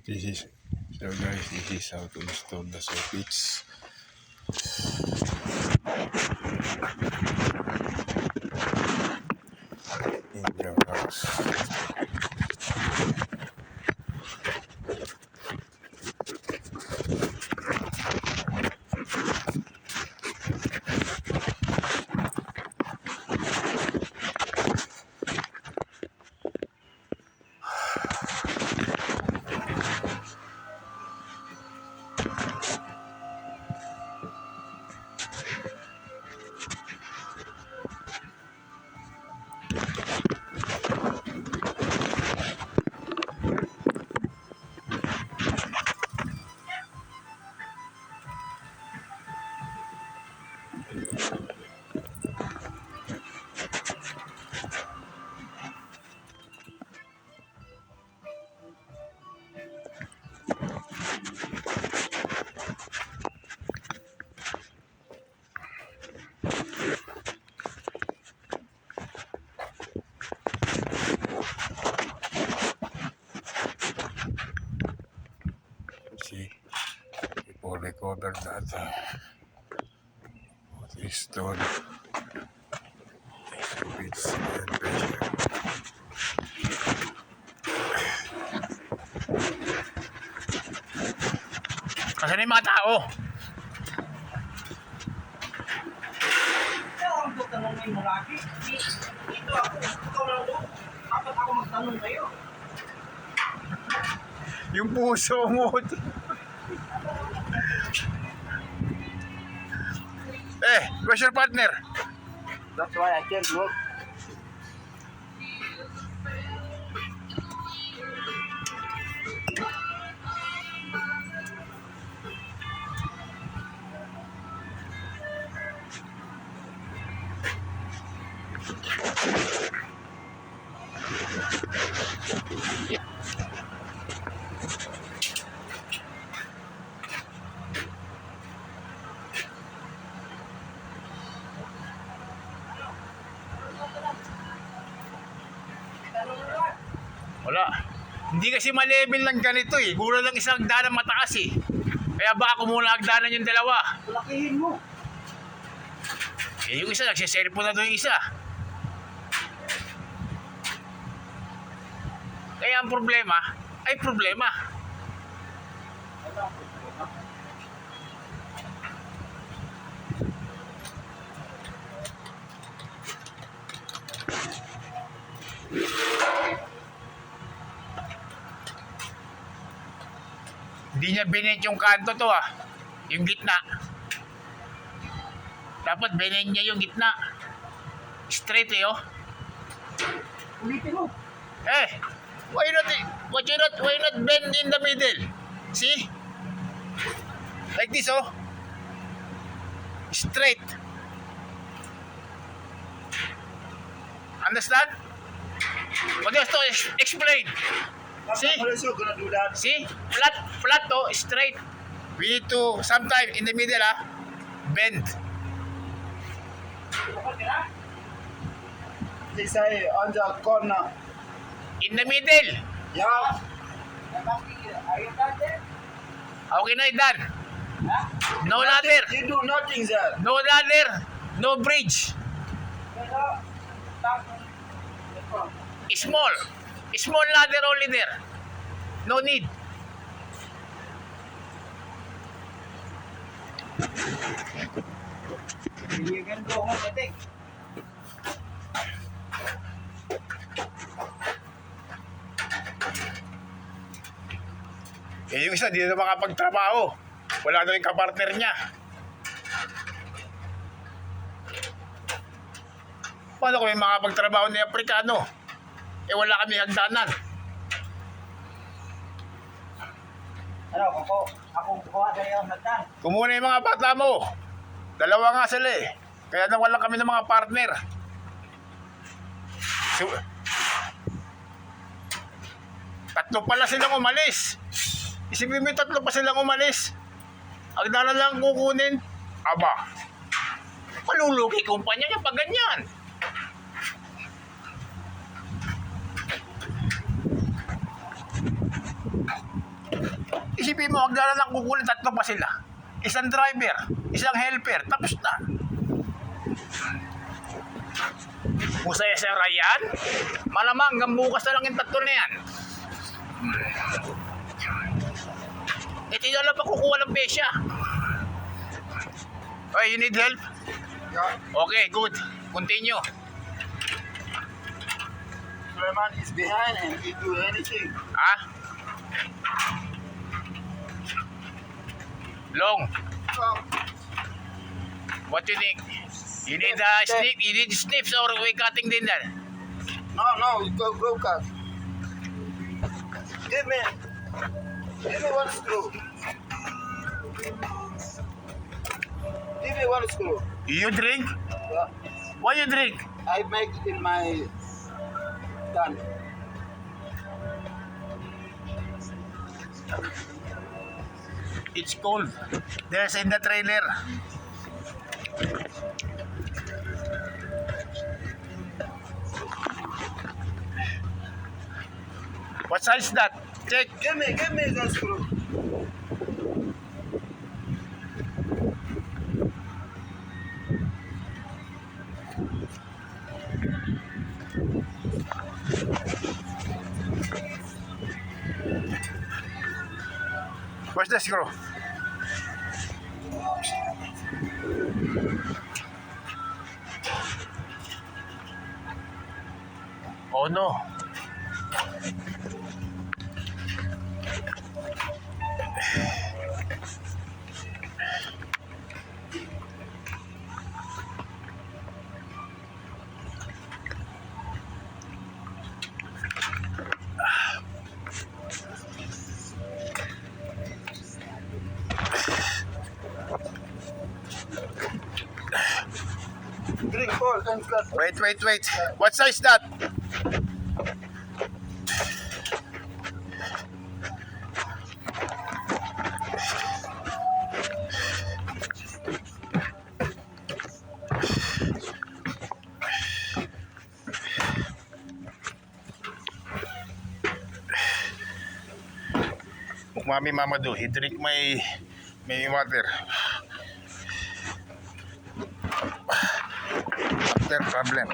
this is so guys, this is how to install the sockets in your house. See, people recover that install sockets and pressure. Kasi may mga tao. Ang tatanungin mo lagi. Dito ako. Ikaw lang doon. Dapat ako magtanong kayo. Yung puso mo. Where's your partner? That's why I can't look. Wala. Hindi kasi ma-level ng ganito eh. Guro lang isang hagdanan mataas eh. Kaya baka muna hagdanan yung dalawa. Lakihin mo. Yung isa, nagsiselfon na doon yung isa. Kaya ang problema ay problema. Hindi niya binet yung kanto to yung gitna. Dapat binet niya yung gitna. Straight Ulitin mo. Why not bend in the middle? See? Like this straight. Understand? What else to explain? See? I'm also gonna do that. See? Flat straight. We need to sometime in the middle bend. They say on the corner. In the middle. Yeah. Are you done there? Okay na done. No ladder. You do nothing there. No ladder. No bridge. Small ladder only there. No need. You can go home, I think. Yung isa, di na makapagtrabaho. Wala na yung kapartner niya. Paano kung may makapagtrabaho ni Aprikano? Wala kami hagdanan. Ano, ako kukuha sa iyo hagdan. Kumuha yung mga bata mo. Dalawa nga sila Kaya nawala kami ng mga partner. Tatlo pala silang umalis. Isipin mo, tatlo pa silang umalis. Ang dala lang kukunin. Aba, malulugi kumpanya niya pag ganyan. Isipin mo, magdala ng kukunin, tatlo pa sila. Isang driver, isang helper, tapos na. Kung sa SRA yan, malamang hanggang bukas na lang yung tatlo na yan. Ito na lang pa kukuha ng pesya. Okay, you need help? Yeah. Okay, good. Continue. Suleiman is behind and he do anything. Ha? Long, what you think? You need snip? You need snips or we cutting din there? No, go cut. Give me one screw. Give me one screw. You drink? Yeah. Why you drink? I make it in my gun. It's cold. There's in the trailer. What size that? Check. Give me the screw. Where's the screw? Oh no. Drink Paul and cut. Wait. What size that? Mami Mamadou, he drink my water. After problem.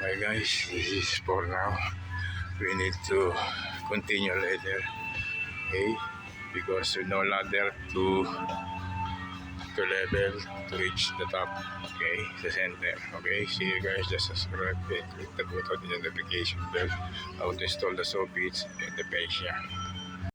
Bye guys, this is for now. We need to continue later, okay? Because we no ladder to level to reach the top, okay? The center, okay? See you guys, just subscribe and click the button the notification bell how to install the soffits and the fascia.